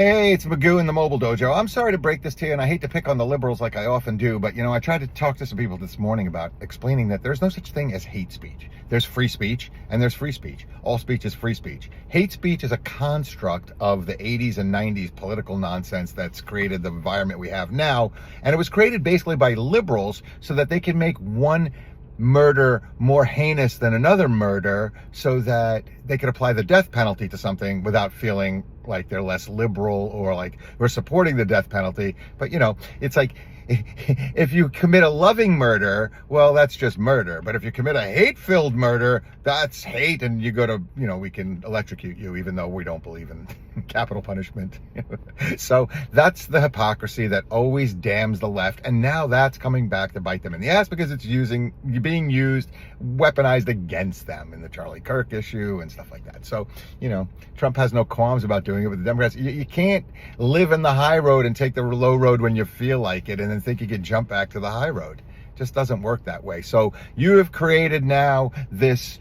Hey, it's Magoo in the Mobile Dojo. I'm sorry to break this to you, and I hate to pick on the liberals like I often do, but, I tried to talk to some people this morning about explaining that there's no such thing as hate speech. There's free speech, and there's free speech. All speech is free speech. Hate speech is a construct of the 80s and 90s political nonsense that's created the environment we have now, and it was created basically by liberals so that they can make one murder more heinous than another murder so that they could apply the death penalty to something without feeling like they're less liberal or like we're supporting the death penalty. But it's like if you commit a loving murder, well, that's just murder. But if you commit a hate-filled murder, that's hate, and you go to, we can electrocute you, even though we don't believe in capital punishment. So that's the hypocrisy that always damns the left, and now that's coming back to bite them in the ass because it's being used, weaponized against them in the Charlie Kirk issue and stuff like that. So, Trump has no qualms about doing it with the Democrats. You can't live in the high road and take the low road when you feel like it and then think you can jump back to the high road. It just doesn't work that way. So you have created now there's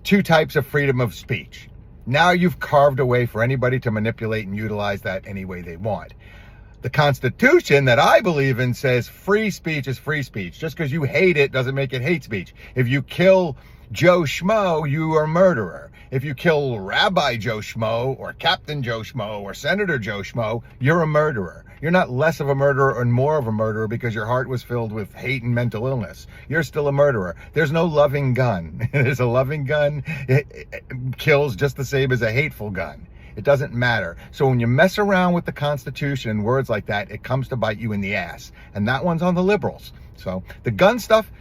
two types of freedom of speech. Now you've carved a way for anybody to manipulate and utilize that any way they want. The Constitution that I believe in says free speech is free speech. Just because you hate it doesn't make it hate speech. If you kill Joe Schmo, you are a murderer. If you kill Rabbi Joe Schmo or Captain Joe Schmo or Senator Joe Schmo, you're a murderer. You're not less of a murderer or more of a murderer because your heart was filled with hate and mental illness. You're still a murderer. There's no loving gun. There's a loving gun. It kills just the same as a hateful gun. It doesn't matter. So when you mess around with the Constitution and words like that, it comes to bite you in the ass. And that one's on the liberals. So the gun stuff,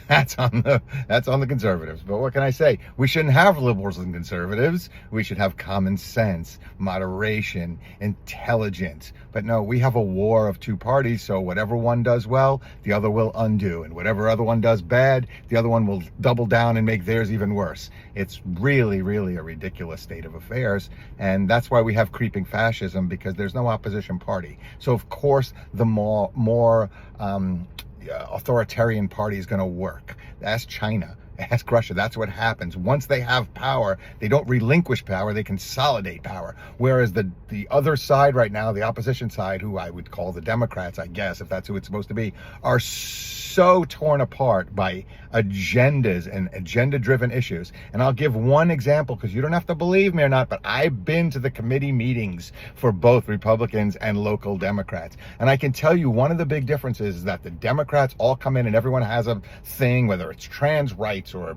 that's on the conservatives. But what can I say? We shouldn't have liberals and conservatives. We should have common sense, moderation, intelligence. But no, we have a war of two parties. So whatever one does well, the other will undo. And whatever other one does bad, the other one will double down and make theirs even worse. It's really, really a ridiculous state of affairs. And that's why we have creeping fascism, because there's no opposition party. So of course, the more authoritarian party is going to work. Ask China, ask Russia. That's what happens. Once they have power, they don't relinquish power, they consolidate power. Whereas the other side right now, the opposition side, who I would call the Democrats, I guess, if that's who it's supposed to be, are so torn apart by agendas and agenda-driven issues. And I'll give one example, because you don't have to believe me or not, but I've been to the committee meetings for both Republicans and local Democrats. And I can tell you one of the big differences is that the Democrats all come in and everyone has a thing, whether it's trans rights or,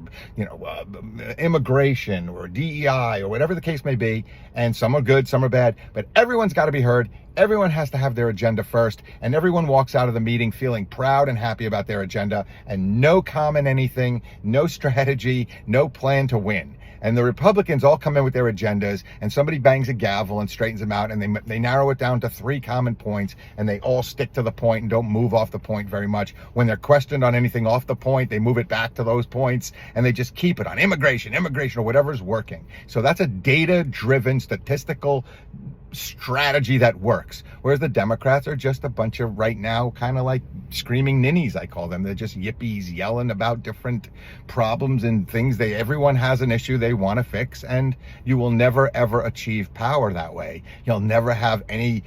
immigration or DEI or whatever the case may be. And some are good, some are bad, but everyone's got to be heard. Everyone has to have their agenda first, and everyone walks out of the meeting feeling proud and happy about their agenda, and no comment anything, no strategy, no plan to win. And the Republicans all come in with their agendas, and somebody bangs a gavel and straightens them out, and they narrow it down to 3 common points, and they all stick to the point and don't move off the point very much. When they're questioned on anything off the point, they move it back to those points, and they just keep it on immigration, or whatever's working. So that's a data-driven, statistical strategy that works. Whereas the Democrats are just a bunch of, right now, kind of like screaming ninnies, I call them. They're just yippies yelling about different problems and things. Everyone has an issue they want to fix, and you will never ever achieve power that way. You'll never have any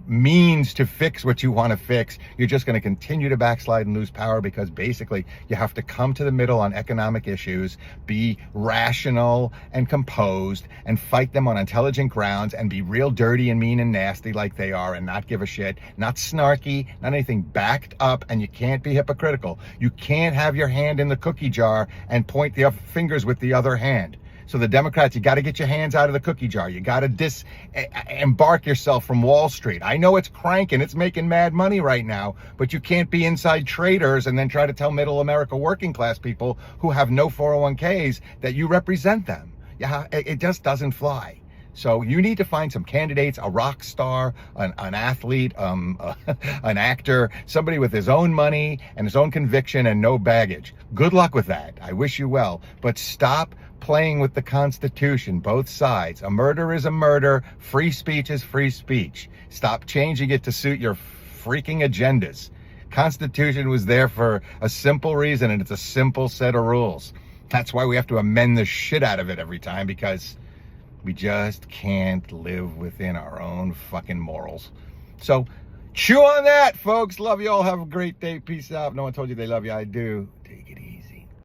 means to fix what you want to fix. You're just going to continue to backslide and lose power, because basically you have to come to the middle on economic issues, be rational and composed, and fight them on intelligent grounds, and be real dirty and mean and nasty like they are, and not give a shit, not snarky, not anything, backed up. And you can't be hypocritical. You can't have your hand in the cookie jar and point the fingers with the other hand. So the Democrats, you got to get your hands out of the cookie jar. You got to disembark yourself from Wall Street. I know it's cranking, it's making mad money right now, but you can't be inside traders and then try to tell middle America working class people who have no 401ks that you represent them. Yeah, it just doesn't fly. So you need to find some candidates, a rock star, an athlete, an actor, somebody with his own money and his own conviction and no baggage. Good luck with that. I wish you well. But stop playing with the Constitution, both sides. A murder is a murder. Free speech is free speech. Stop changing it to suit your freaking agendas. Constitution was there for a simple reason, and it's a simple set of rules. That's why we have to amend the shit out of it every time, because We just can't live within our own fucking morals. So chew on that, folks. Love you all. Have a great day. Peace out. If no one told you they love you, I do. Take it easy.